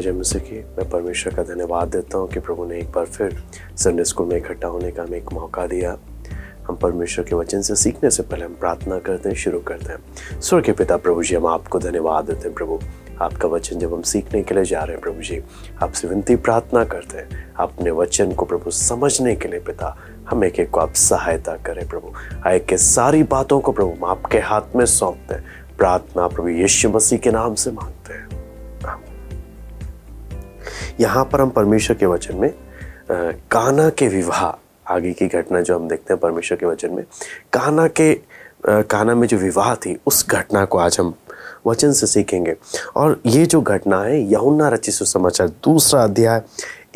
जय मसीह की। मैं परमेश्वर का धन्यवाद देता हूँ कि प्रभु ने एक बार फिर संडे स्कूल में इकट्ठा होने का हमें एक मौका दिया। हम परमेश्वर के वचन से सीखने से पहले हम प्रार्थना करते हैं, शुरू करते हैं। स्वर्ग के पिता प्रभु जी, हम आपको धन्यवाद देते हैं प्रभु, आपका वचन जब हम सीखने के लिए जा रहे हैं प्रभु जी, आपसे विनती प्रार्थना करते हैं अपने वचन को प्रभु समझने के लिए पिता हम एक को आप सहायता करें प्रभु। आए के सारी बातों को प्रभु हम आपके हाथ में सौंपते हैं। प्रार्थना प्रभु यीशु मसीह के नाम से मांगते हैं। यहाँ पर हम परमेश्वर के वचन में काना के विवाह, आगे की घटना जो हम देखते हैं परमेश्वर के वचन में, काना में जो विवाह थी उस घटना को आज हम वचन से सीखेंगे। और ये जो घटना है यूहन्ना रचित सुसमाचार 2 अध्याय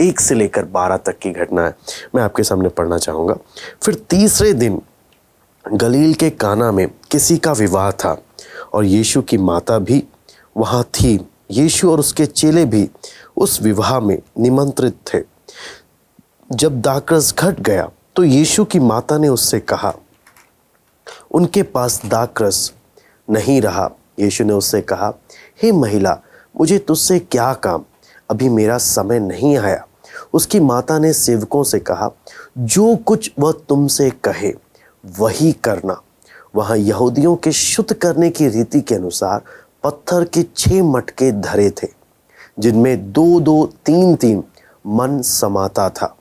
1 से लेकर 12 तक की घटना है। मैं आपके सामने पढ़ना चाहूँगा। फिर तीसरे दिन गलील के काना में किसी का विवाह था और यीशु की माता भी वहाँ थी। यीशु और उसके चेले भी उस विवाह में निमंत्रित थे। जब दाखरस घट गया तो यीशु की माता ने उससे कहा, उनके पास दाखरस नहीं रहा। यीशु ने उससे कहा, हे महिला, मुझे तुझसे क्या काम, अभी मेरा समय नहीं आया। उसकी माता ने सेवकों से कहा, जो कुछ वह तुमसे कहे वही करना। वहाँ यहूदियों के शुद्ध करने की रीति के अनुसार पत्थर के 6 मटके धरे थे, जिनमें 2-2, 3-3 मन समाता था।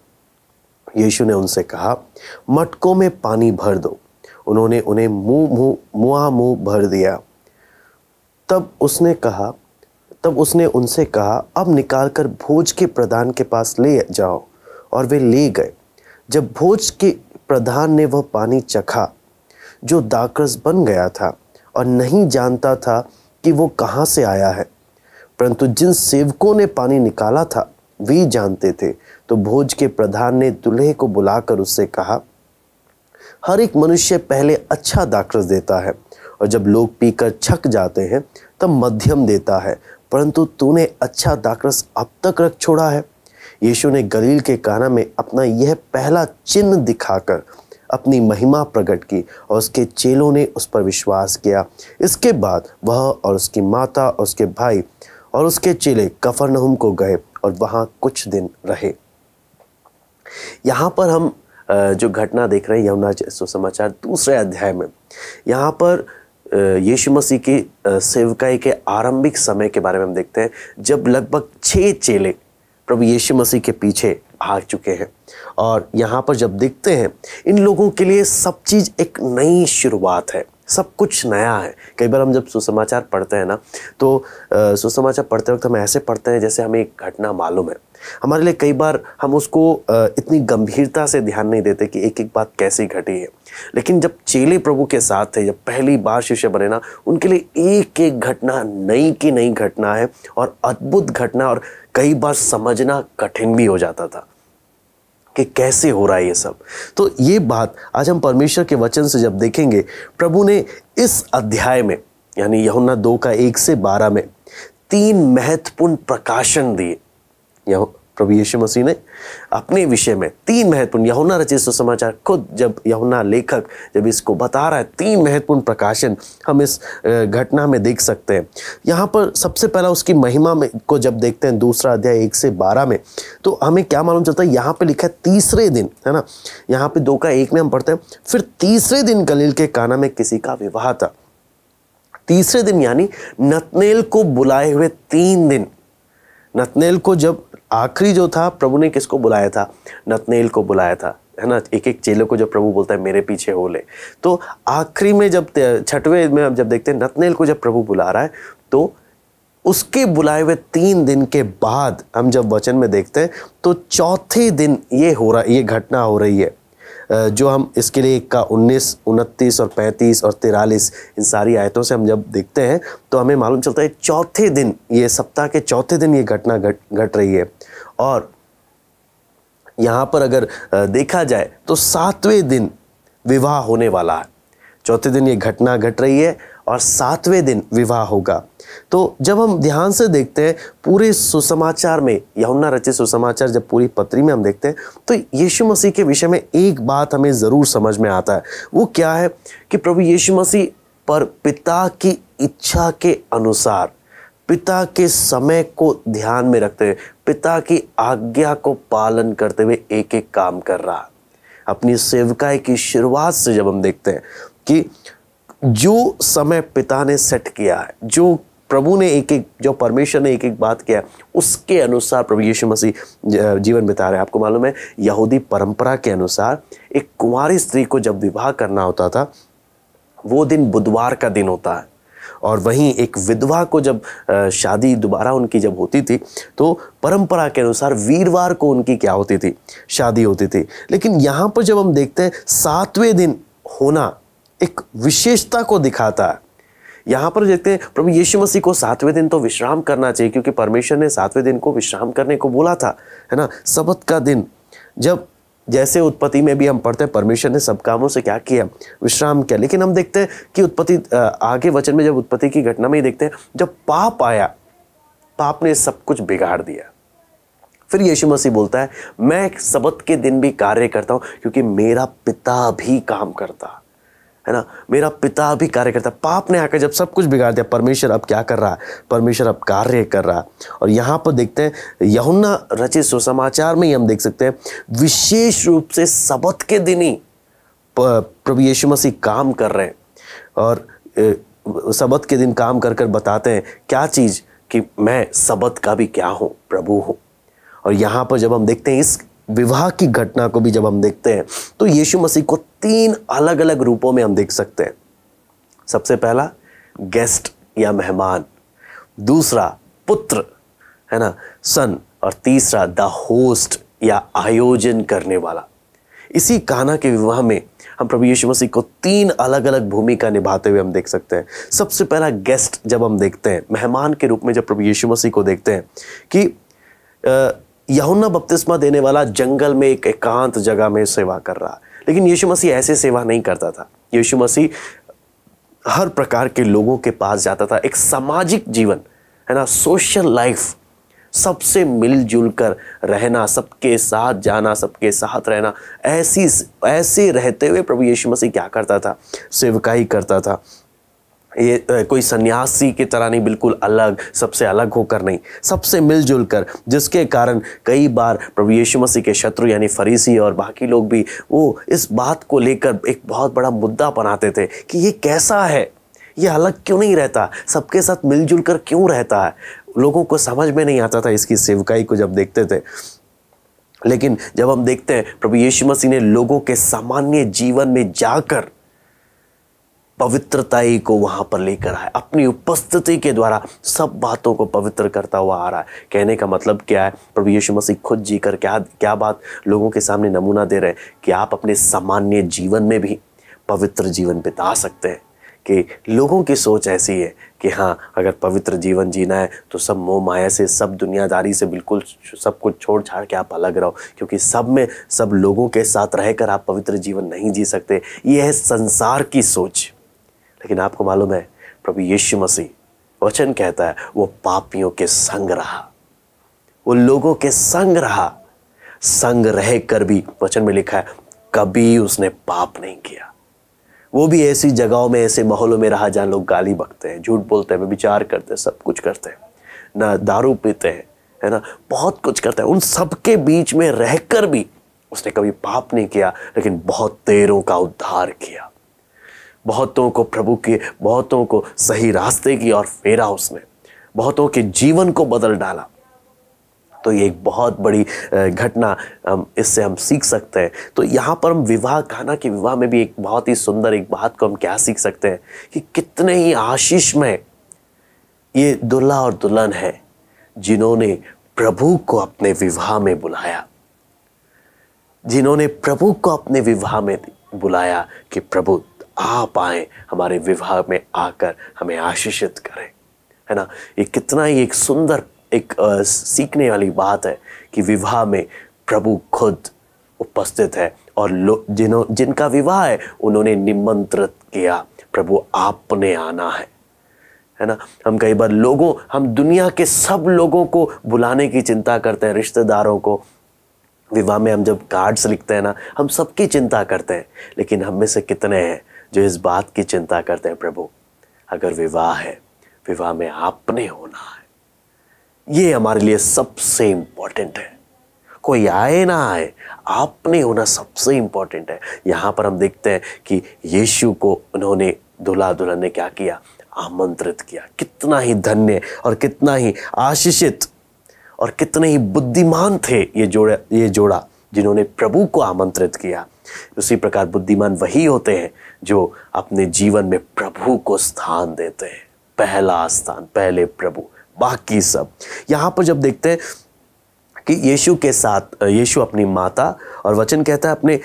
यीशु ने उनसे कहा, मटकों में पानी भर दो। उन्होंने उन्हें मुँह भर दिया। तब उसने उनसे कहा, अब निकालकर भोज के प्रधान के पास ले जाओ। और वे ले गए। जब भोज के प्रधान ने वह पानी चखा जो दाखरस बन गया था, और नहीं जानता था कि वो कहाँ से आया है, परंतु जिन सेवकों ने पानी निकाला था वे जानते थे, तो भोज के प्रधान ने दूल्हे को बुलाकर उससे कहा, हर एक मनुष्य पहले अच्छा दाखरस देता है, और जब लोग पीकर छक जाते हैं तब मध्यम देता है, परंतु तूने अच्छा दाखरस अब तक रख छोड़ा है। यीशु ने गलील के काना में अपना यह पहला चिन्ह दिखाकर अपनी महिमा प्रकट की, और उसके चेलों ने उस पर विश्वास किया। इसके बाद वह और उसकी माता और उसके भाई और उसके चेले कफरनहूम को गए और वहाँ कुछ दिन रहे। यहाँ पर हम जो घटना देख रहे हैं यूहन्ना सुसमाचार 2 अध्याय में, यहाँ पर यीशु मसीह की सेवकाई के आरंभिक समय के बारे में हम देखते हैं, जब लगभग 6 चेले प्रभु यीशु मसीह के पीछे भाग चुके हैं। और यहाँ पर जब देखते हैं, इन लोगों के लिए सब चीज़ एक नई शुरुआत है, सब कुछ नया है। कई बार हम जब सुसमाचार पढ़ते हैं ना, तो सुसमाचार पढ़ते वक्त हम ऐसे पढ़ते हैं जैसे हमें एक घटना मालूम है। हमारे लिए कई बार हम उसको इतनी गंभीरता से ध्यान नहीं देते कि एक एक बात कैसी घटी है। लेकिन जब चेले प्रभु के साथ थे, जब पहली बार शिष्य बने ना, उनके लिए एक एक घटना नई की नई घटना है, और अद्भुत घटना, और कई बार समझना कठिन भी हो जाता था कि कैसे हो रहा है ये सब। तो ये बात आज हम परमेश्वर के वचन से जब देखेंगे, प्रभु ने इस अध्याय में यानी यूहन्ना 2 का 1 से 12 में 3 महत्वपूर्ण प्रकाशन दिए। प्रभु यीशु मसीह ने अपने विषय में 3 महत्वपूर्ण, यूहन्ना रचित सुसमाचार खुद जब यूहन्ना लेखक जब इसको बता रहा है, 3 महत्वपूर्ण प्रकाशन हम इस घटना में देख सकते हैं। यहाँ पर सबसे पहला उसकी महिमा में को जब देखते हैं 2 अध्याय 1 से 12 में, तो हमें क्या मालूम चलता है, यहाँ पे लिखा है तीसरे दिन, है ना। यहाँ पे 2 का 1 में हम पढ़ते हैं, फिर तीसरे दिन गलील के काना में किसी का विवाह था। तीसरे दिन यानी नतनेल को बुलाए हुए 3 दिन। नतनेल को जब आखिरी जो था, प्रभु ने किसको बुलाया था? नतनेल को बुलाया था, है ना। एक एक चेले को जब प्रभु बोलता है मेरे पीछे हो ले, तो आखिरी में जब 6वें में हम जब देखते हैं नतनेल को जब प्रभु बुला रहा है, तो उसके बुलाए हुए 3 दिन के बाद हम जब वचन में देखते हैं, तो चौथे दिन ये घटना हो रही है। जो हम इसके लिए 1 का 19, 29 और 35 और 43 इन सारी आयतों से हम जब देखते हैं, तो हमें मालूम चलता है चौथे दिन, ये सप्ताह के चौथे दिन ये घटना घट रही है। और यहाँ पर अगर देखा जाए तो 7वें दिन विवाह होने वाला है। चौथे दिन ये घटना घट रही है और 7वें दिन विवाह होगा। तो जब हम ध्यान से देखते हैं पूरे सुसमाचार में, यूहन्ना रचित सुसमाचार जब पूरी पत्री में हम देखते हैं, तो यीशु मसीह के विषय में एक बात हमें ज़रूर समझ में आता है। वो क्या है कि प्रभु यीशु मसीह पर पिता की इच्छा के अनुसार पिता के समय को ध्यान में रखते हुए, पिता की आज्ञा को पालन करते हुए एक एक काम कर रहा है। अपनी सेवकाई की शुरुआत से जब हम देखते हैं कि जो समय पिता ने सेट किया है, जो प्रभु ने जो परमेश्वर ने एक एक बात किया, उसके अनुसार प्रभु यीशु मसीह जीवन बिता रहे हैं। आपको मालूम है, यहूदी परंपरा के अनुसार एक कुंवारी स्त्री को जब विवाह करना होता था, वो दिन बुधवार का दिन होता है। और वहीं एक विधवा को जब शादी दोबारा उनकी जब होती थी, तो परंपरा के अनुसार वीरवार को उनकी क्या होती थी, शादी होती थी। लेकिन यहाँ पर जब हम देखते हैं 7वें दिन होना एक विशेषता को दिखाता है। यहाँ पर देखते हैं प्रभु यीशु मसीह को 7वें दिन तो विश्राम करना चाहिए, क्योंकि परमेश्वर ने 7वें दिन को विश्राम करने को बोला था, है ना। सबत का दिन, जब जैसे उत्पत्ति में भी हम पढ़ते हैं परमेश्वर ने सब कामों से क्या किया, विश्राम किया। लेकिन हम देखते हैं कि उत्पत्ति आगे वचन में जब उत्पत्ति की घटना में ही देखते हैं, जब पाप आया, पाप ने सब कुछ बिगाड़ दिया। फिर यीशु मसीह बोलता है, मैं सबत के दिन भी कार्य करता हूं, क्योंकि मेरा पिता भी काम करता है ना, मेरा पिता भी कार्य करता है। पाप ने आकर जब सब कुछ बिगाड़ दिया, परमेश्वर अब क्या कर रहा है, परमेश्वर अब कार्य कर रहा है। और यहाँ पर देखते हैं यूहन्ना रचित सुसमाचार में ही हम देख सकते हैं, विशेष रूप से सबत के दिन ही प्रभु यीशु मसीह काम कर रहे हैं। और सबत के दिन काम कर कर बताते हैं क्या चीज़, कि मैं सबत का भी क्या हूँ, प्रभु हूँ। और यहाँ पर जब हम देखते हैं इस विवाह की घटना को भी जब हम देखते हैं, तो यीशु मसीह को 3 अलग अलग रूपों में हम देख सकते हैं। सबसे पहला गेस्ट या मेहमान, दूसरा पुत्र, है ना, सन, और तीसरा द होस्ट या आयोजन करने वाला। इसी काना के विवाह में हम प्रभु यीशु मसीह को 3 अलग अलग भूमिका निभाते हुए हम देख सकते हैं। सबसे पहला गेस्ट जब हम देखते हैं, मेहमान के रूप में जब प्रभु यीशु मसीह को देखते हैं कि यूहन्ना बपतिस्मा देने वाला जंगल में एक एकांत जगह में सेवा कर रहा, लेकिन यीशु मसीह ऐसे सेवा नहीं करता था। यीशु मसीह हर प्रकार के लोगों के पास जाता था। एक सामाजिक जीवन, है ना, सोशल लाइफ, सबसे मिलजुल कर रहना, सबके साथ जाना, सबके साथ रहना, ऐसे रहते हुए प्रभु यीशु मसीह क्या करता था, सेवकाई करता था। ये कोई सन्यासी की तरह नहीं, बिल्कुल अलग, सबसे अलग होकर नहीं, सबसे मिलजुल कर, जिसके कारण कई बार प्रभु यीशु मसीह के शत्रु यानी फरीसी और बाकी लोग भी वो इस बात को लेकर एक बहुत बड़ा मुद्दा बनाते थे कि ये कैसा है, ये अलग क्यों नहीं रहता, सबके साथ मिलजुल कर क्यों रहता है। लोगों को समझ में नहीं आता था इसकी सेवकाई को जब देखते थे। लेकिन जब हम देखते हैं प्रभु यीशु मसीह ने लोगों के सामान्य जीवन में जाकर पवित्रताई को वहां पर लेकर आए, अपनी उपस्थिति के द्वारा सब बातों को पवित्र करता हुआ आ रहा है। कहने का मतलब क्या है, प्रभु यीशु मसीह खुद जीकर क्या बात लोगों के सामने नमूना दे रहे हैं कि आप अपने सामान्य जीवन में भी पवित्र जीवन बिता सकते हैं। कि लोगों की सोच ऐसी है कि हाँ, अगर पवित्र जीवन जीना है तो सब मोह माया से, सब दुनियादारी से बिल्कुल सब कुछ छोड़ छाड़ के आप अलग रहो, क्योंकि सब लोगों के साथ रहकर आप पवित्र जीवन नहीं जी सकते। ये है संसार की सोच। लेकिन आपको मालूम है प्रभु यीशु मसीह, वचन कहता है, वो पापियों के संग रहा, वो लोगों के संग रहा, संग रह कर भी वचन में लिखा है कभी उसने पाप नहीं किया। वो भी ऐसी जगहों में, ऐसे माहौलों में रहा जहाँ लोग गाली बकते हैं, झूठ बोलते हैं, व्यभिचार करते हैं, सब कुछ करते हैं ना, दारू पीते हैं, है ना, बहुत कुछ करते हैं। उन सबके बीच में रहकर भी उसने कभी पाप नहीं किया, लेकिन बहुत देरों का उद्धार किया, बहुतों को प्रभु के, बहुतों को सही रास्ते की ओर फेरा उसने, बहुतों के जीवन को बदल डाला। तो ये एक बहुत बड़ी घटना इससे हम सीख सकते हैं। तो यहाँ पर हम विवाह, काना के विवाह में भी एक बहुत ही सुंदर एक बात को हम क्या सीख सकते हैं कि कितने ही आशीषमय ये दूल्हा और दुल्हन है जिन्होंने प्रभु को अपने विवाह में बुलाया, जिन्होंने प्रभु को अपने विवाह में बुलाया कि प्रभु आप आए हमारे विवाह में आकर हमें आशीषित करें, है ना। ये कितना ही एक सुंदर एक सीखने वाली बात है कि विवाह में प्रभु खुद उपस्थित है और जिनका विवाह है उन्होंने निमंत्रित किया, प्रभु आपने आना है ना। हम कई बार हम दुनिया के सब लोगों को बुलाने की चिंता करते हैं, रिश्तेदारों को विवाह में हम जब कार्ड्स लिखते हैं ना, हम सबकी चिंता करते हैं, लेकिन हम में से कितने हैं जो इस बात की चिंता करते हैं, प्रभु अगर विवाह है विवाह में आपने होना है। ये हमारे लिए सबसे इंपॉर्टेंट है। कोई आए ना आए, आपने होना सबसे इंपॉर्टेंट है। यहां पर हम देखते हैं कि यीशु को उन्होंने दूल्हा दुल्हन ने क्या किया, आमंत्रित किया। कितना ही धन्य और कितना ही आशीषित और कितने ही बुद्धिमान थे ये जोड़ा जिन्होंने प्रभु को आमंत्रित किया। उसी प्रकार बुद्धिमान वही होते हैं जो अपने जीवन में प्रभु को स्थान देते हैं। पहला स्थान, पहले प्रभु, बाकी सब। यहां पर जब देखते हैं कि यीशु के साथ यीशु अपनी माता और वचन कहता है अपने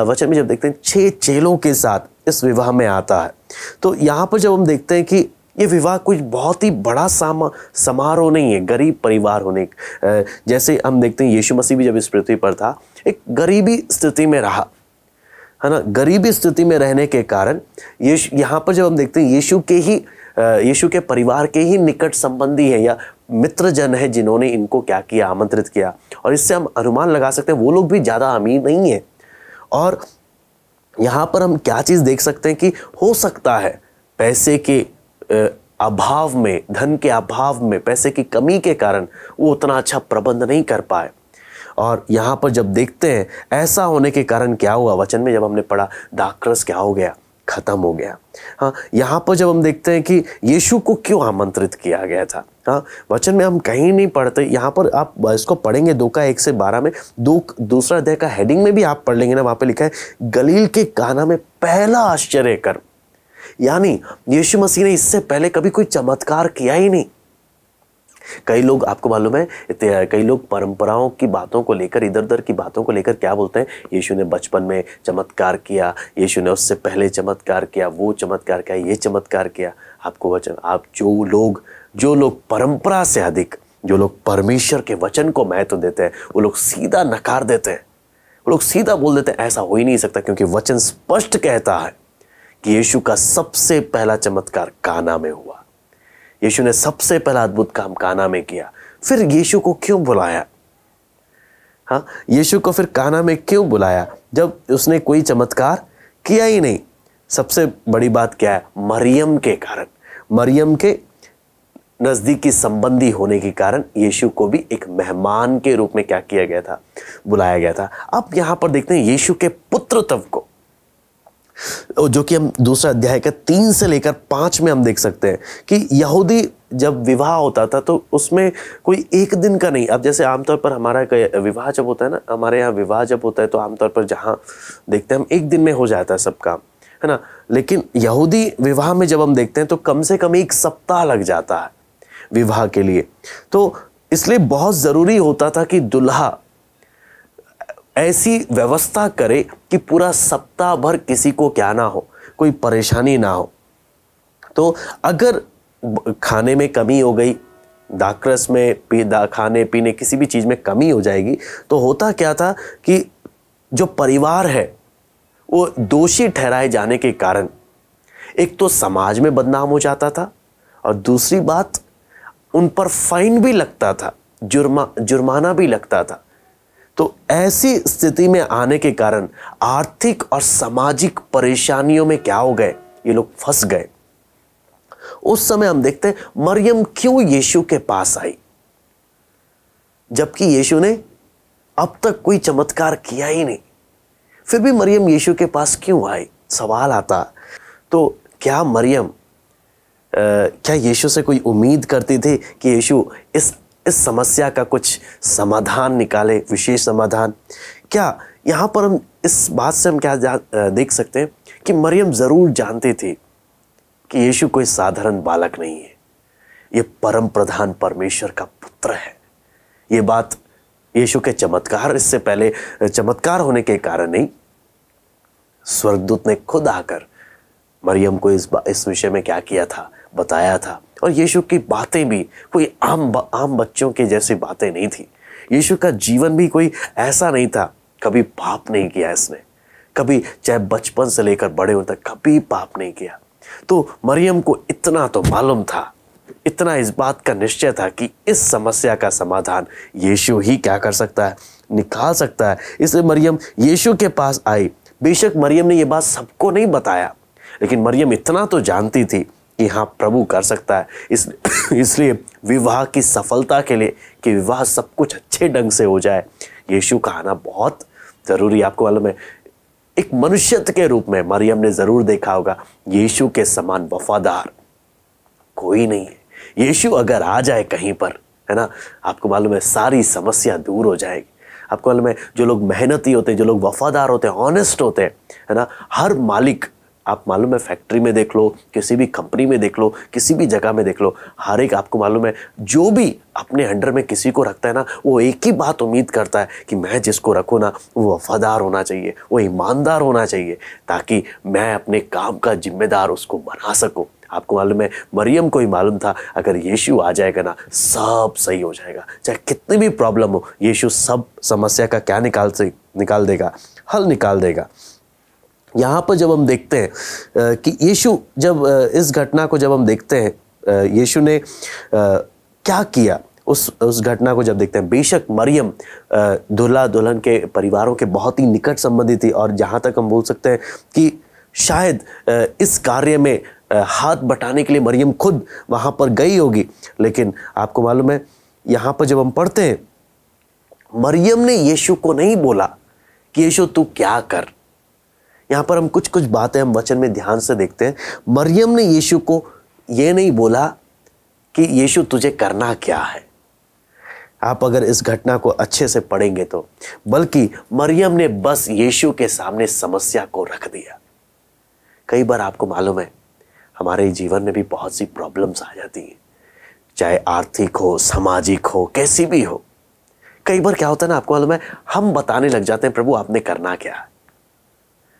वचन में जब देखते हैं 6 चेलों के साथ इस विवाह में आता है। तो यहाँ पर जब हम देखते हैं कि ये विवाह कुछ बहुत ही बड़ा समारोह नहीं है, गरीब परिवार होने जैसे हम देखते हैं यीशु मसीह भी जब इस पृथ्वी पर था एक गरीबी स्थिति में रहा, है ना। गरीबी स्थिति में रहने के कारण यहाँ पर जब हम देखते हैं यीशु के परिवार के ही निकट संबंधी है या मित्रजन है जिन्होंने इनको क्या किया, आमंत्रित किया। और इससे हम अनुमान लगा सकते हैं वो लोग भी ज़्यादा अमीर नहीं है। और यहाँ पर हम क्या चीज़ देख सकते हैं कि हो सकता है पैसे के अभाव में, धन के अभाव में, पैसे की कमी के कारण वो उतना अच्छा प्रबंध नहीं कर पाए। और यहाँ पर जब देखते हैं ऐसा होने के कारण क्या हुआ, वचन में जब हमने पढ़ा दाखरस क्या हो गया, खत्म हो गया। हाँ, यहाँ पर जब हम देखते हैं कि यीशु को क्यों आमंत्रित किया गया था, हाँ, वचन में हम कहीं नहीं पढ़ते। यहाँ पर आप इसको पढ़ेंगे 2 का 1 से 12 में, दूसरा अध्याय का हेडिंग में भी आप पढ़ लेंगे ना, वहाँ पे लिखा है गलील के काना में पहला आश्चर्य कर। यानी यीशु मसीह ने इससे पहले कभी कोई चमत्कार किया ही नहीं। कई लोग, आपको मालूम है, कई लोग परंपराओं की बातों को लेकर, इधर उधर की बातों को लेकर क्या बोलते हैं, यीशु ने बचपन में चमत्कार किया, यीशु ने उससे पहले चमत्कार किया, वो चमत्कार किया, ये चमत्कार किया। आपको वचन, आप जो लोग परंपरा से अधिक, जो लोग परमेश्वर के वचन को महत्व देते हैं, वो लोग सीधा नकार देते हैं। वो लोग सीधा बोल देते हैं ऐसा हो ही नहीं सकता, क्योंकि वचन स्पष्ट कहता है कि यीशु का सबसे पहला चमत्कार काना में हुआ। यीशु ने सबसे पहला अद्भुत काम काना में किया। फिर यीशु को क्यों बुलाया, हाँ, यीशु को फिर काना में क्यों बुलाया जब उसने कोई चमत्कार किया ही नहीं। सबसे बड़ी बात क्या है, मरियम के कारण, मरियम के नजदीकी संबंधी होने के कारण यीशु को भी एक मेहमान के रूप में क्या किया गया था, बुलाया गया था। अब यहां पर देखते हैं यीशु के पुत्रत्व को, जो कि हम दूसरा अध्याय का 3 से लेकर 5 में हम देख सकते हैं कि यहूदी जब विवाह होता था तो उसमें कोई एक दिन का नहीं। अब जैसे आमतौर पर हमारा विवाह जब होता है ना, हमारे यहाँ विवाह जब होता है तो आमतौर पर जहाँ देखते हैं हम एक दिन में हो जाता है सब काम, है ना। लेकिन यहूदी विवाह में जब हम देखते हैं तो कम से कम 1 सप्ताह लग जाता है विवाह के लिए। तो इसलिए बहुत ज़रूरी होता था कि दुल्हा ऐसी व्यवस्था करे कि पूरा सप्ताह भर किसी को क्या ना हो, कोई परेशानी ना हो। तो अगर खाने में कमी हो गई, दाखरस में खाने पीने किसी भी चीज़ में कमी हो जाएगी, तो होता क्या था कि जो परिवार है वो दोषी ठहराए जाने के कारण एक तो समाज में बदनाम हो जाता था और दूसरी बात उन पर फाइन भी लगता था, जुर्माना भी लगता था। तो ऐसी स्थिति में आने के कारण आर्थिक और सामाजिक परेशानियों में क्या हो गए, ये लोग फंस गए। उस समय हम देखते हैं मरियम क्यों यीशु के पास आई, जबकि यीशु ने अब तक कोई चमत्कार किया ही नहीं। फिर भी मरियम यीशु के पास क्यों आई, सवाल आता। तो क्या मरियम क्या यीशु से कोई उम्मीद करती थी कि यीशु इस समस्या का कुछ समाधान निकाले, विशेष समाधान? क्या यहाँ पर हम इस बात से हम क्या देख सकते हैं कि मरियम ज़रूर जानती थी कि यीशु कोई साधारण बालक नहीं है, ये परम प्रधान परमेश्वर का पुत्र है। ये बात यीशु के चमत्कार, इससे पहले चमत्कार होने के कारण नहीं, स्वर्गदूत ने खुद आकर मरियम को इस विषय में क्या किया था, बताया था। और यीशु की बातें भी कोई आम बच्चों के जैसी बातें नहीं थी। यीशु का जीवन भी कोई ऐसा नहीं था, कभी पाप नहीं किया इसने, कभी चाहे बचपन से लेकर बड़े होने तक कभी पाप नहीं किया। तो मरियम को इतना तो मालूम था, इतना इस बात का निश्चय था कि इस समस्या का समाधान यीशु ही क्या कर सकता है, निकाल सकता है। इसलिए मरियम यीशु के पास आई। बेशक मरियम ने ये बात सबको नहीं बताया, लेकिन मरियम इतना तो जानती थी कि हाँ प्रभु कर सकता है। इसलिए विवाह की सफलता के लिए, कि विवाह सब कुछ अच्छे ढंग से हो जाए, यीशु का आना बहुत जरूरी। आपको मालूम है, एक मनुष्यत्व के रूप में मरियम ने जरूर देखा होगा, यीशु के समान वफादार कोई नहीं है। यीशु अगर आ जाए कहीं पर, है ना, आपको मालूम है सारी समस्या दूर हो जाएगी। आपको मालूम है जो लोग मेहनती होते हैं, जो लोग वफादार होते हैं, ऑनेस्ट होते हैं, है ना, हर मालिक, आप मालूम है फैक्ट्री में देख लो, किसी भी कंपनी में देख लो, किसी भी जगह में देख लो, हर एक आपको मालूम है जो भी अपने अंडर में किसी को रखता है ना, वो एक ही बात उम्मीद करता है कि मैं जिसको रखूँ ना वो वफादार होना चाहिए, वो ईमानदार होना चाहिए, ताकि मैं अपने काम का जिम्मेदार उसको बना सकूँ। आपको मालूम है मरियम को ही मालूम था अगर यीशु आ जाएगा ना सब सही हो जाएगा, चाहे कितनी भी प्रॉब्लम हो, यीशु सब समस्या का क्या निकाल देगा, हल निकाल देगा। यहाँ पर जब हम देखते हैं कि यीशु जब इस घटना को जब हम देखते हैं, यीशु ने क्या किया, उस घटना को जब देखते हैं, बेशक मरियम दूल्हा दुल्हन के परिवारों के बहुत ही निकट संबंधी थी, और जहाँ तक हम बोल सकते हैं कि शायद इस कार्य में हाथ बटाने के लिए मरियम खुद वहाँ पर गई होगी। लेकिन आपको मालूम है यहाँ पर जब हम पढ़ते हैं, मरियम ने यीशु को नहीं बोला कि यीशु तू क्या कर। यहाँ पर हम कुछ बातें हम वचन में ध्यान से देखते हैं। मरियम ने यीशु को ये नहीं बोला कि यीशु तुझे करना क्या है, आप अगर इस घटना को अच्छे से पढ़ेंगे तो, बल्कि मरियम ने बस यीशु के सामने समस्या को रख दिया। कई बार आपको मालूम है हमारे जीवन में भी बहुत सी प्रॉब्लम्स आ जाती हैं, चाहे आर्थिक हो, सामाजिक हो, कैसी भी हो। कई बार क्या होता है ना, आपको मालूम है हम बताने लग जाते हैं प्रभु आपने करना क्या है।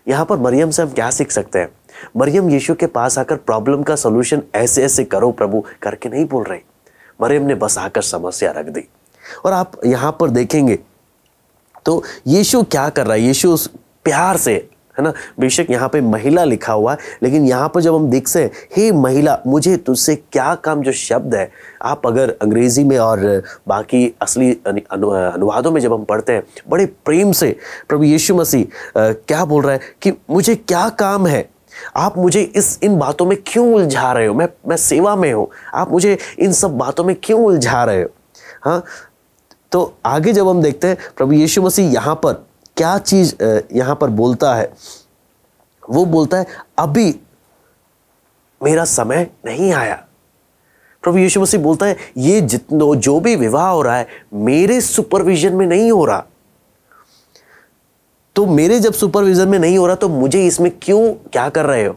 यहाँ पर मरियम से हम क्या सीख सकते हैं? मरियम यीशु के पास आकर प्रॉब्लम का सलूशन ऐसे ऐसे करो प्रभु करके नहीं बोल रही, मरियम ने बस आकर समस्या रख दी। और आप यहाँ पर देखेंगे तो यीशु क्या कर रहा है, यीशु उस प्यार से, है ना, बेशक यहाँ पे महिला लिखा हुआ है, लेकिन यहाँ पर जब हम देखते हैं हे महिला मुझे तुझसे क्या काम, जो शब्द है आप अगर अंग्रेजी में और बाकी असली अनुवादों में जब हम पढ़ते हैं, बड़े प्रेम से प्रभु यीशु मसीह क्या बोल रहा है कि मुझे क्या काम है, आप मुझे इन बातों में क्यों उलझा रहे हो, मैं सेवा में हूँ, आप मुझे इन सब बातों में क्यों उलझा रहे हो। हाँ, तो आगे जब हम देखते हैं प्रभु यीशु मसीह यहाँ पर क्या चीज यहाँ पर बोलता है, वो बोलता है अभी मेरा समय नहीं आया। प्रभु यीशु मसीह बोलता है ये जो भी विवाह हो रहा है मेरे सुपरविजन में नहीं हो रहा, तो मेरे जब सुपरविजन में नहीं हो रहा तो मुझे इसमें क्यों क्या कर रहे हो,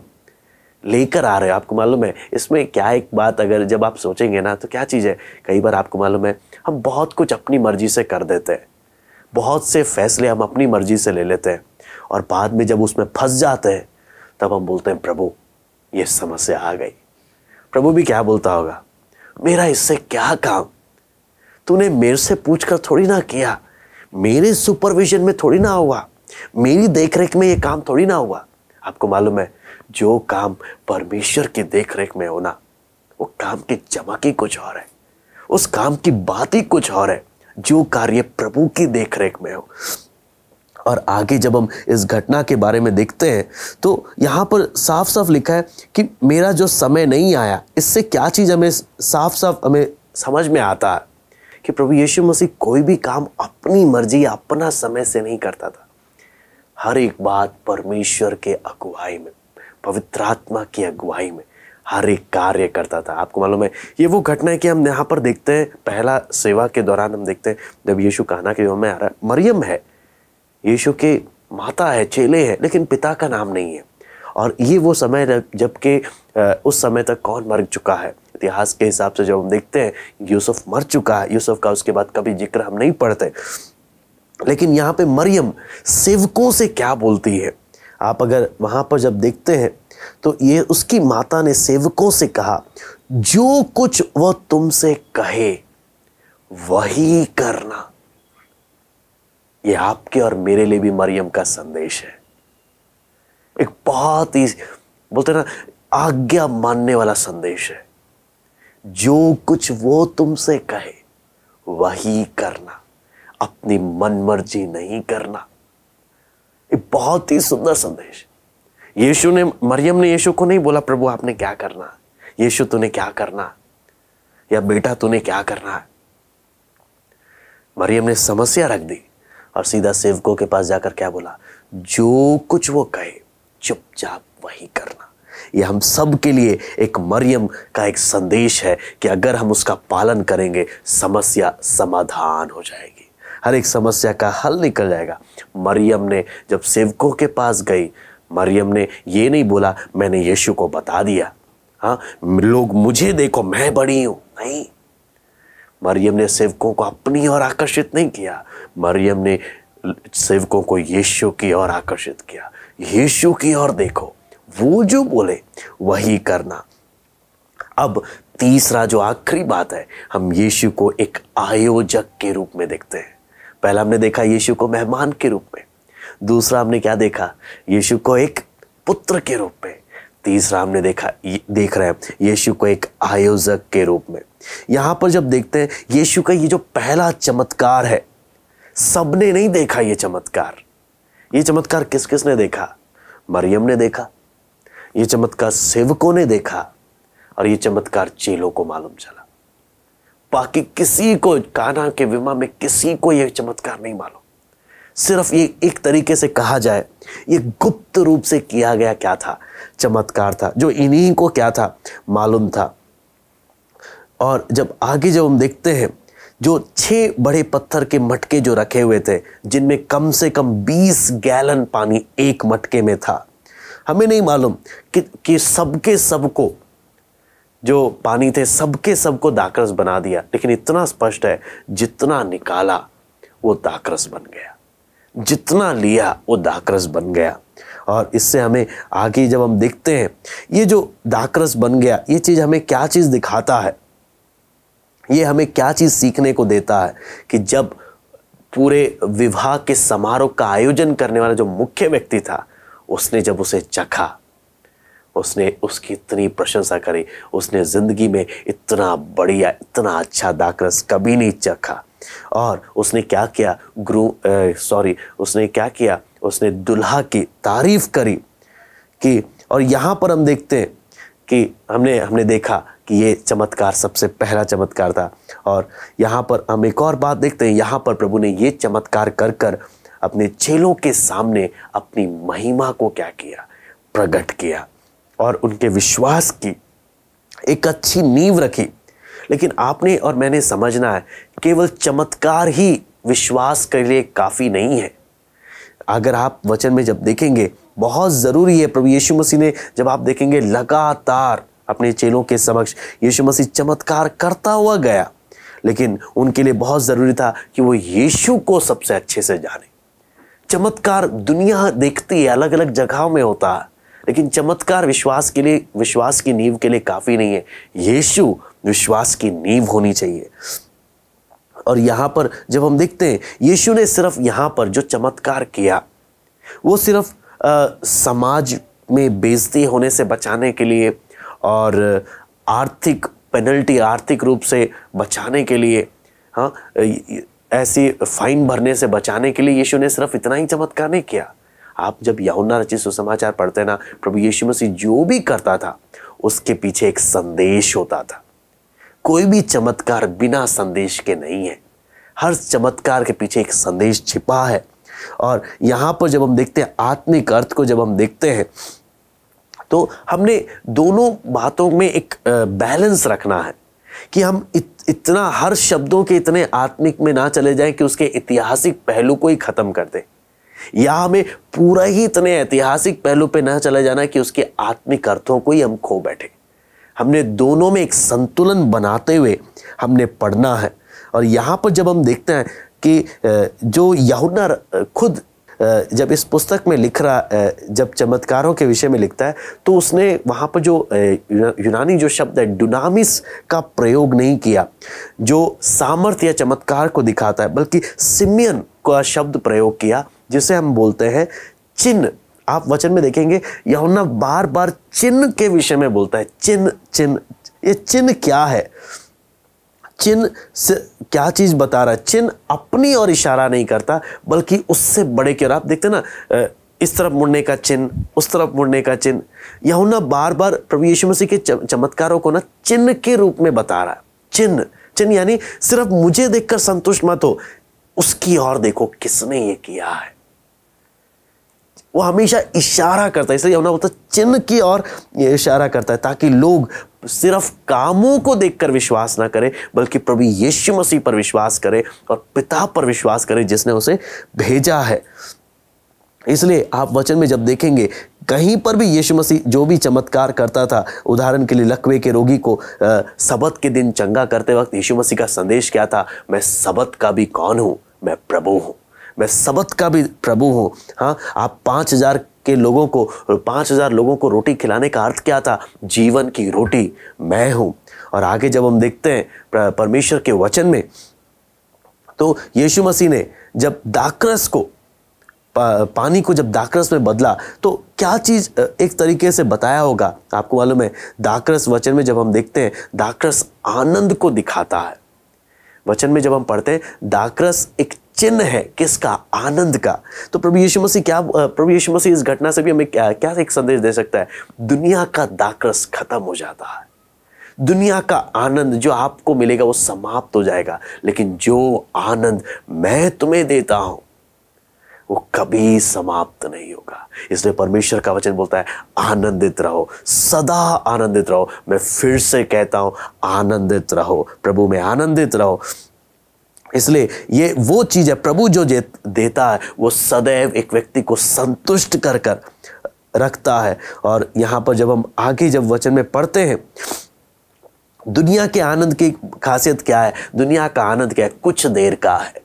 लेकर आ रहे हो। आपको मालूम है इसमें क्या एक बात अगर जब आप सोचेंगे ना तो क्या चीज है, कई बार आपको मालूम है हम बहुत कुछ अपनी मर्जी से कर देते हैं, बहुत से फैसले हम अपनी मर्जी से ले लेते हैं, और बाद में जब उसमें फंस जाते हैं तब हम बोलते हैं प्रभु ये समस्या आ गई। प्रभु भी क्या बोलता होगा, मेरा इससे क्या काम, तूने मेरे से पूछकर थोड़ी ना किया, मेरे सुपरविजन में थोड़ी ना हुआ, मेरी देखरेख में ये काम थोड़ी ना हुआ। आपको मालूम है जो काम परमेश्वर की देखरेख में होना, वो काम की चमक ही कुछ और है, उस काम की बात ही कुछ और है जो कार्य प्रभु की देखरेख में हो। और आगे जब हम इस घटना के बारे में देखते हैं तो यहाँ पर साफ साफ लिखा है कि मेरा जो समय नहीं आया। इससे क्या चीज़ हमें साफ साफ हमें समझ में आता है कि प्रभु यीशु मसीह कोई भी काम अपनी मर्जी या अपना समय से नहीं करता था, हर एक बात परमेश्वर के अगुवाई में, पवित्र आत्मा की अगुवाई में हर एक कार्य करता था। आपको मालूम है ये वो घटना है कि हम यहाँ पर देखते हैं, पहला सेवा के दौरान हम देखते हैं जब यीशु काना के युग में आ रहा है, मरियम है, यीशु के माता है, चेले हैं, लेकिन पिता का नाम नहीं है। और ये वो समय जबकि उस समय तक कौन मर चुका है, इतिहास के हिसाब से जब हम देखते हैं यूसुफ मर चुका है, यूसुफ का उसके बाद कभी जिक्र हम नहीं पढ़ते, लेकिन यहाँ पे मरियम सेवकों से क्या बोलती है। आप अगर वहाँ पर जब देखते हैं तो ये उसकी माता ने सेवकों से कहा जो कुछ वो तुमसे कहे वही करना। ये आपके और मेरे लिए भी मरियम का संदेश है, एक बहुत ही बोलते ना आज्ञा मानने वाला संदेश है। जो कुछ वो तुमसे कहे वही करना, अपनी मनमर्जी नहीं करना। एक बहुत ही सुंदर संदेश। मरियम ने यीशु को नहीं बोला प्रभु आपने क्या करना, यीशु तूने क्या करना, या बेटा तूने क्या करना है। मरियम ने समस्या रख दी और सीधा सेवकों के पास जाकर क्या बोला, जो कुछ वो कहे चुपचाप वही करना। यह हम सब के लिए एक मरियम का एक संदेश है कि अगर हम उसका पालन करेंगे समस्या समाधान हो जाएगी, हर एक समस्या का हल निकल जाएगा। मरियम ने जब सेवकों के पास गई, मरियम ने ये नहीं बोला मैंने यीशु को बता दिया, हाँ लोग मुझे देखो मैं बड़ी हूं, नहीं। मरियम ने सेवकों को अपनी ओर आकर्षित नहीं किया, मरियम ने सेवकों को यीशु की ओर आकर्षित किया। यीशु की ओर देखो, वो जो बोले वही करना। अब तीसरा जो आखिरी बात है, हम यीशु को एक आयोजक के रूप में देखते हैं। पहला हमने देखा यीशु को मेहमान के रूप में, दूसरा हमने क्या देखा, यीशु को एक पुत्र के रूप में, तीसरा हमने देख रहे हैं यीशु को एक आयोजक के रूप में। यहां पर जब देखते हैं यीशु का ये जो पहला चमत्कार है, सबने नहीं देखा ये चमत्कार। ये चमत्कार किस किस ने देखा? मरियम ने देखा, ये चमत्कार सेवकों ने देखा, और ये चमत्कार चेलों को मालूम चला। बाकी किसी को, काना के विवाह में किसी को ये चमत्कार नहीं मालूम। सिर्फ ये एक तरीके से कहा जाए, ये गुप्त रूप से किया गया क्या था, चमत्कार था, जो इन्हीं को क्या था मालूम था। और जब आगे जब हम देखते हैं, जो 6 बड़े पत्थर के मटके जो रखे हुए थे, जिनमें कम से कम 20 गैलन पानी एक मटके में था। हमें नहीं मालूम कि सबके सबको जो पानी थे सबके सबको दाखरस बना दिया, लेकिन इतना स्पष्ट है जितना निकाला वो दाखरस बन गया, जितना लिया वो दाखरस बन गया। और इससे हमें आगे जब हम देखते हैं ये जो दाखरस बन गया, ये चीज हमें क्या चीज दिखाता है, ये हमें क्या चीज सीखने को देता है कि जब पूरे विवाह के समारोह का आयोजन करने वाला जो मुख्य व्यक्ति था, उसने जब उसे चखा, उसने उसकी इतनी प्रशंसा करी, उसने जिंदगी में इतना बढ़िया, इतना अच्छा दाखरस कभी नहीं चखा। और उसने क्या किया, उसने क्या किया, उसने दुल्हा की तारीफ करी कि, और यहाँ पर हम देखते हैं कि हमने देखा कि ये चमत्कार सबसे पहला चमत्कार था। और यहाँ पर हम एक और बात देखते हैं, यहाँ पर प्रभु ने ये चमत्कार कर कर अपने चेलों के सामने अपनी महिमा को क्या किया, प्रकट किया, और उनके विश्वास की एक अच्छी नींव रखी। लेकिन आपने और मैंने समझना है, केवल चमत्कार ही विश्वास के लिए काफ़ी नहीं है। अगर आप वचन में जब देखेंगे, बहुत ज़रूरी है, प्रभु यीशु मसीह ने जब आप देखेंगे लगातार अपने चेलों के समक्ष यीशु मसीह चमत्कार करता हुआ गया, लेकिन उनके लिए बहुत ज़रूरी था कि वो यीशु को सबसे अच्छे से जाने। चमत्कार दुनिया देखती है, अलग अलग जगहों में होता है, लेकिन चमत्कार विश्वास के लिए, विश्वास की नींव के लिए काफ़ी नहीं है। यीशु विश्वास की नींव होनी चाहिए। और यहाँ पर जब हम देखते हैं, यीशु ने सिर्फ यहाँ पर जो चमत्कार किया, वो सिर्फ समाज में बेइज्जती होने से बचाने के लिए और आर्थिक पेनल्टी, आर्थिक रूप से बचाने के लिए, हाँ ऐसी फाइन भरने से बचाने के लिए यीशु ने सिर्फ इतना ही चमत्कार नहीं किया। आप जब यूहन्ना रचित सुसमाचार पढ़ते हैं ना, प्रभु यीशु मसीह जो भी करता था उसके पीछे एक संदेश होता था। कोई भी चमत्कार बिना संदेश के नहीं है, हर चमत्कार के पीछे एक संदेश छिपा है। और यहाँ पर जब हम देखते हैं आत्मिक अर्थ को, जब हम देखते हैं तो हमने दोनों बातों में एक बैलेंस रखना है कि हम इतना हर शब्दों के इतने आत्मिक में ना चले जाएं कि उसके ऐतिहासिक पहलू को ही खत्म कर दें, या हमें पूरा ही इतने ऐतिहासिक पहलू पे ना चले जाना कि उसके आत्मिक अर्थों को ही हम खो बैठे। हमने दोनों में एक संतुलन बनाते हुए हमने पढ़ना है। और यहाँ पर जब हम देखते हैं कि जो यूहन्ना खुद जब इस पुस्तक में लिख रहा, जब चमत्कारों के विषय में लिखता है, तो उसने वहाँ पर जो यूनानी जो शब्द है डुनामिस का प्रयोग नहीं किया, जो सामर्थ्य या चमत्कार को दिखाता है, बल्कि सिमियन का शब्द प्रयोग किया, जिसे हम बोलते हैं चिन्ह। आप वचन में देखेंगे यूहन्ना बार बार चिन्ह के विषय में बोलता है। चिन्ह, चिन्ह, ये चिन्ह क्या है? चिन्ह से क्या चीज बता रहा है? चिन्ह अपनी ओर इशारा नहीं करता, बल्कि उससे बड़े की ओर। आप देखते ना, इस तरफ मुड़ने का चिन्ह, उस तरफ मुड़ने का चिन्ह। यूहन्ना बार बार प्रभु यीशु मसीह के चमत्कारों को ना चिन्ह के रूप में बता रहा है। चिन्ह चिन्ह यानी सिर्फ मुझे देखकर संतुष्ट मत हो, उसकी ओर देखो किसने ये किया है। वो हमेशा इशारा करता है, इसलिए यूहन्ना बोलता है चिन्ह की ओर ये इशारा करता है, ताकि लोग सिर्फ कामों को देखकर विश्वास ना करें, बल्कि प्रभु यीशु मसीह पर विश्वास करें और पिता पर विश्वास करें जिसने उसे भेजा है। इसलिए आप वचन में जब देखेंगे कहीं पर भी यीशु मसीह जो भी चमत्कार करता था, उदाहरण के लिए लकवे के रोगी को सबत के दिन चंगा करते वक्त यीशु मसीह का संदेश क्या था? मैं सबत का भी कौन हूं? मैं प्रभु हूं, मैं सबत का भी प्रभु हूं। हाँ, आप 5,000 के लोगों को 5,000 लोगों को रोटी खिलाने का अर्थ क्या था? जीवन की रोटी मैं हूं। और आगे जब हम देखते हैं परमेश्वर के वचन में, तो यीशु मसीह ने जब दाखरस को पानी को जब दाखरस में बदला, तो क्या चीज एक तरीके से बताया होगा? आपको मालूम है, दाखरस वचन में जब हम देखते हैं, दाखरस आनंद को दिखाता है। वचन में जब हम पढ़ते हैं, दाखरस एक चिन्ह है किसका? आनंद का। तो प्रभु यीशु मसीह इस घटना से भी हमें क्या एक संदेश दे सकता है? दुनिया का दाखरस खत्म हो जाता है, दुनिया का आनंद जो आपको मिलेगा वो समाप्त हो जाएगा, लेकिन जो आनंद मैं तुम्हें देता हूं वो कभी समाप्त नहीं होगा। इसलिए परमेश्वर का वचन बोलता है आनंदित रहो, सदा आनंदित रहो। मैं फिर से कहता हूं आनंदित रहो, प्रभु में आनंदित रहो। इसलिए ये वो चीज है, प्रभु जो देता है वो सदैव एक व्यक्ति को संतुष्ट कर कर रखता है। और यहां पर जब हम आगे जब वचन में पढ़ते हैं, दुनिया के आनंद की खासियत क्या है? दुनिया का आनंद क्या है? कुछ देर का है,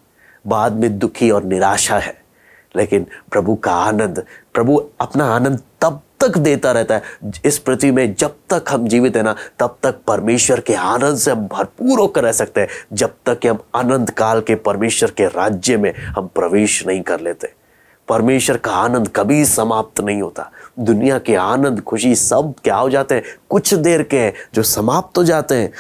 बाद में दुखी और निराशा है। लेकिन प्रभु का आनंद, प्रभु अपना आनंद तब तक देता रहता है इस पृथ्वी में, जब तक हम जीवित हैं ना, तब तक परमेश्वर के आनंद से हम भरपूर होकर रह सकते हैं, जब तक कि हम अनंत काल के परमेश्वर के राज्य में हम प्रवेश नहीं कर लेते। परमेश्वर का आनंद कभी समाप्त नहीं होता। दुनिया के आनंद खुशी सब क्या हो जाते हैं? कुछ देर के हैं जो समाप्त हो जाते हैं।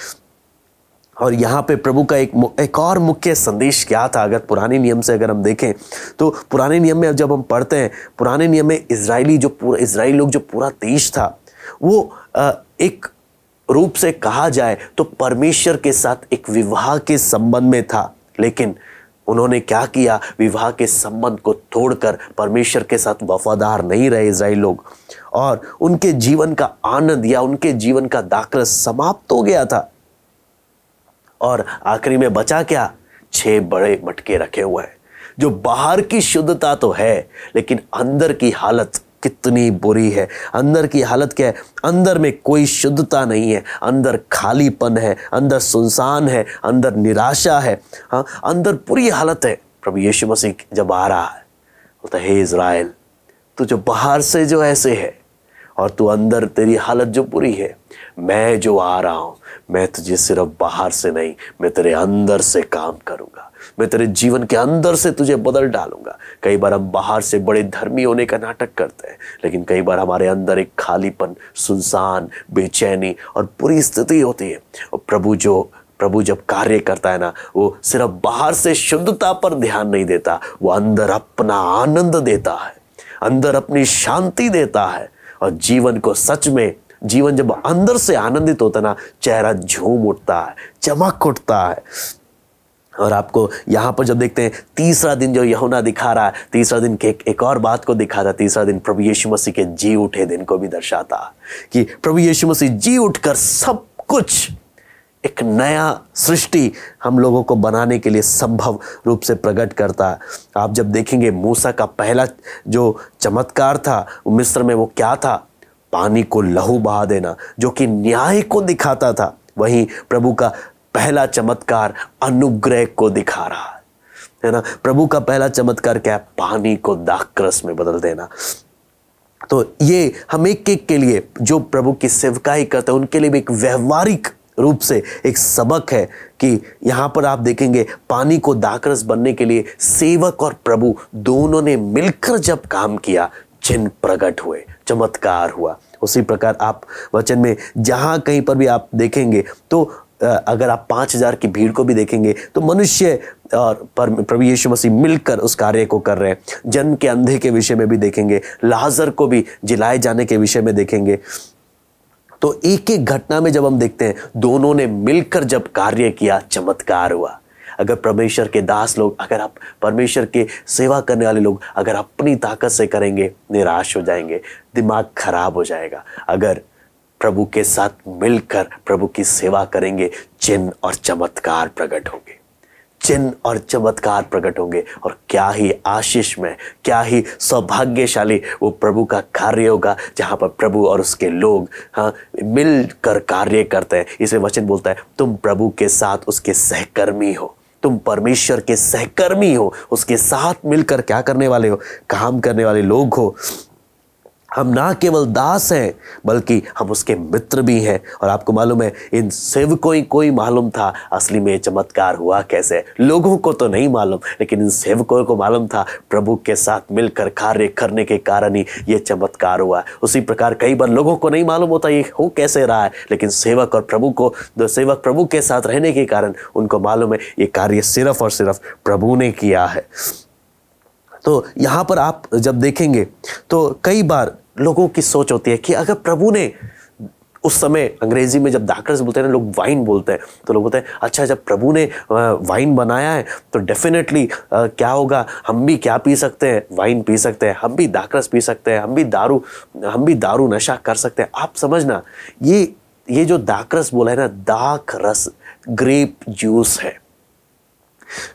और यहाँ पे प्रभु का एक और मुख्य संदेश क्या था? अगर पुराने नियम से अगर हम देखें, तो पुराने नियम में जब हम पढ़ते हैं, पुराने नियम में इजराइली लोग जो पूरा देश था, वो एक रूप से कहा जाए तो परमेश्वर के साथ एक विवाह के संबंध में था। लेकिन उन्होंने क्या किया? विवाह के संबंध को तोड़कर परमेश्वर के साथ वफादार नहीं रहे इजराइल लोग, और उनके जीवन का आनंद या उनके जीवन का दाखरस समाप्त हो गया था। और आखिरी में बचा क्या? 6 बड़े मटके रखे हुए हैं, जो बाहर की शुद्धता तो है, लेकिन अंदर की हालत कितनी बुरी है। अंदर की हालत क्या है? अंदर में कोई शुद्धता नहीं है, अंदर खालीपन है, अंदर सुनसान है, अंदर निराशा है। हाँ, अंदर बुरी हालत है। प्रभु यीशु मसीह जब आ रहा है, बोलता है, हे इज़राइल, तू जो बाहर से जो ऐसे है और तू अंदर तेरी हालत जो बुरी है, मैं जो आ रहा हूं, मैं तुझे सिर्फ बाहर से नहीं, मैं तेरे अंदर से काम करूंगा। मैं तेरे जीवन के अंदर से तुझे बदल डालूंगा। कई बार हम बाहर से बड़े धर्मी होने का नाटक करते हैं, लेकिन कई बार हमारे अंदर एक खालीपन, सुनसान, बेचैनी और बुरी स्थिति होती है। और प्रभु जब कार्य करता है ना, वो सिर्फ बाहर से शुद्धता पर ध्यान नहीं देता, वो अंदर अपना आनंद देता है, अंदर अपनी शांति देता है। और जीवन को सच में, जीवन जब अंदर से आनंदित होता है ना, चेहरा झूम उठता है, चमक उठता है। और आपको यहाँ पर जब देखते हैं, तीसरा दिन जो यूहन्ना दिखा रहा है, तीसरा दिन के एक और बात को दिखा रहा है। तीसरा दिन प्रभु यीशु मसीह के जी उठे दिन को भी दर्शाता है कि प्रभु यीशु मसीह जी उठकर सब कुछ, एक नया सृष्टि हम लोगों को बनाने के लिए संभव रूप से प्रकट करता है। आप जब देखेंगे, मूसा का पहला जो चमत्कार था मिस्र में, वो क्या था? पानी को लहू बहा देना, जो कि न्याय को दिखाता था। वहीं प्रभु का पहला चमत्कार अनुग्रह को दिखा रहा है ना। प्रभु का पहला चमत्कार क्या है? पानी को दाखरस में बदल देना। तो ये हम एक के लिए जो प्रभु की सेवकाई करते हैं, उनके लिए भी एक व्यवहारिक रूप से एक सबक है कि यहाँ पर आप देखेंगे, पानी को दाखरस बनने के लिए सेवक और प्रभु दोनों ने मिलकर जब काम किया, चिन्ह प्रकट हुए, चमत्कार हुआ। उसी प्रकार आप वचन में जहां कहीं पर भी आप देखेंगे, तो अगर आप 5,000 की भीड़ को भी देखेंगे, तो मनुष्य और प्रभु यीशु मसीह मिलकर उस कार्य को कर रहे हैं। जन्म के अंधे के विषय में भी देखेंगे, लाजर को भी जिलाए जाने के विषय में देखेंगे। तो एक एक घटना में जब हम देखते हैं दोनों ने मिलकर जब कार्य किया, चमत्कार हुआ। अगर परमेश्वर के दास लोग, अगर आप परमेश्वर के सेवा करने वाले लोग अगर अपनी ताकत से करेंगे, निराश हो जाएंगे, दिमाग खराब हो जाएगा। अगर प्रभु के साथ मिलकर प्रभु की सेवा करेंगे, चिन्ह और चमत्कार प्रकट होंगे, चिन्ह और चमत्कार प्रकट होंगे। और क्या ही आशीष में, क्या ही सौभाग्यशाली वो प्रभु का कार्य होगा जहां पर प्रभु और उसके लोग मिलकर कार्य करते हैं। इसे वचन बोलता है, तुम प्रभु के साथ उसके सहकर्मी हो, तुम परमेश्वर के सहकर्मी हो, उसके साथ मिलकर क्या करने वाले हो, काम करने वाले लोग हो। हम ना केवल दास हैं बल्कि हम उसके मित्र भी हैं। और आपको मालूम है, इन सेवकों को ही मालूम था असली में चमत्कार हुआ कैसे। लोगों को तो नहीं मालूम, लेकिन इन सेवकों को मालूम था प्रभु के साथ मिलकर कार्य करने के कारण ही ये चमत्कार हुआ। उसी प्रकार कई बार लोगों को नहीं मालूम होता ये हो कैसे रहा है, लेकिन सेवक और प्रभु को, सेवक प्रभु के साथ रहने के कारण उनको मालूम है ये कार्य सिर्फ और सिर्फ प्रभु ने किया है। तो यहाँ पर आप जब देखेंगे तो कई बार लोगों की सोच होती है कि अगर प्रभु ने उस समय, अंग्रेजी में जब दाखरस बोलते हैं ना, लोग वाइन बोलते हैं, तो लोग बोलते हैं अच्छा जब प्रभु ने वाइन बनाया है तो डेफिनेटली क्या होगा, हम भी क्या पी सकते हैं, वाइन पी सकते हैं, हम भी दाखरस पी सकते हैं, हम भी दारू नशा कर सकते हैं। आप समझना, ये जो दाखरस बोला है ना, दाख रस ग्रेप जूस है।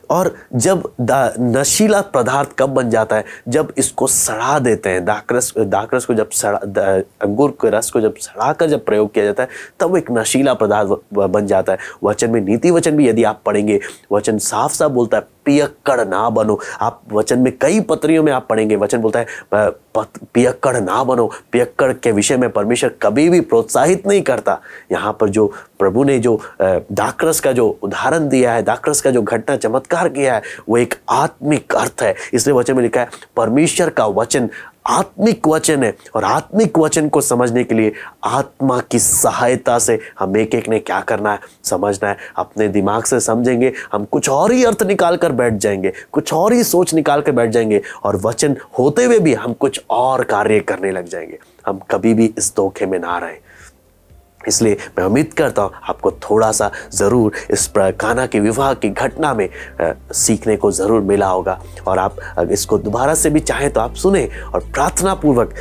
और जब नशीला पदार्थ कब बन जाता है, जब इसको सड़ा देते हैं। दाखरस को जब अंगूर के रस को जब सड़ा कर जब प्रयोग किया जाता है, तब एक नशीला पदार्थ बन जाता है। वचन में, नीति वचन भी यदि आप पढ़ेंगे, वचन साफ साफ बोलता है पियक्कड़ ना बनो। आप वचन में कई पत्रियों में आप पढ़ेंगे, वचन बोलता है पियक्कड़ ना बनो। पियक्कड़ के विषय में परमेश्वर कभी भी प्रोत्साहित नहीं करता। यहाँ पर जो प्रभु ने जो दाखरस का जो उदाहरण दिया है, दाखरस का जो घटना चमत्कार किया है, वो एक आत्मिक अर्थ है। इसलिए वचन में लिखा है परमेश्वर का वचन आत्मिक वचन है। और आत्मिक वचन को समझने के लिए आत्मा की सहायता से हम एक एक ने क्या करना है, समझना है। अपने दिमाग से समझेंगे, हम कुछ और ही अर्थ निकाल कर बैठ जाएंगे, कुछ और ही सोच निकाल कर बैठ जाएंगे, और वचन होते हुए भी हम कुछ और कार्य करने लग जाएंगे। हम कभी भी इस धोखे में ना रहें। इसलिए मैं उम्मीद करता हूँ आपको थोड़ा सा ज़रूर इस काना के विवाह की घटना में सीखने को ज़रूर मिला होगा। और आप इसको दोबारा से भी चाहें तो आप सुने और प्रार्थना पूर्वक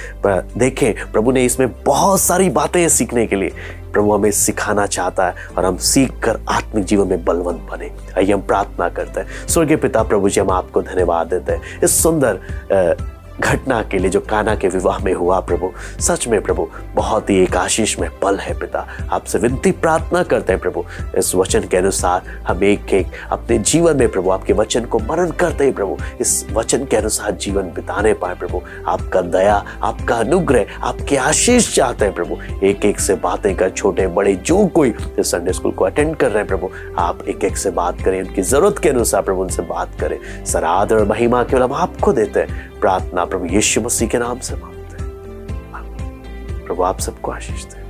देखें। प्रभु ने इसमें बहुत सारी बातें हैं सीखने के लिए। प्रभु हमें सिखाना चाहता है और हम सीख कर आत्मिक जीवन में बलवंत बने। आइए हम प्रार्थना करते हैं। स्वर्गीय पिता प्रभु जी, हम आपको धन्यवाद देते हैं इस सुंदर घटना के लिए जो काना के विवाह में हुआ। प्रभु सच में प्रभु बहुत ही एक आशीष में पल है। पिता आपसे विनती प्रार्थना करते हैं प्रभु, इस वचन के अनुसार हम एक एक अपने जीवन में प्रभु आपके वचन को मनन करते हैं प्रभु, इस वचन के अनुसार जीवन बिताने पाए प्रभु। आपका दया, आपका अनुग्रह, आपके आशीष चाहते हैं प्रभु। एक एक से बातें कर, छोटे बड़े जो कोई इस संडे स्कूल को अटेंड कर रहे हैं प्रभु, आप एक एक से बात करें, उनकी जरूरत के अनुसार प्रभु उनसे बात करें। सराध और महिमा केवल हम आपको देते हैं। प्रार्थना प्रभु यीशु मसीह के नाम से मांगते हैं, प्रभु आप सबको आशीष दें।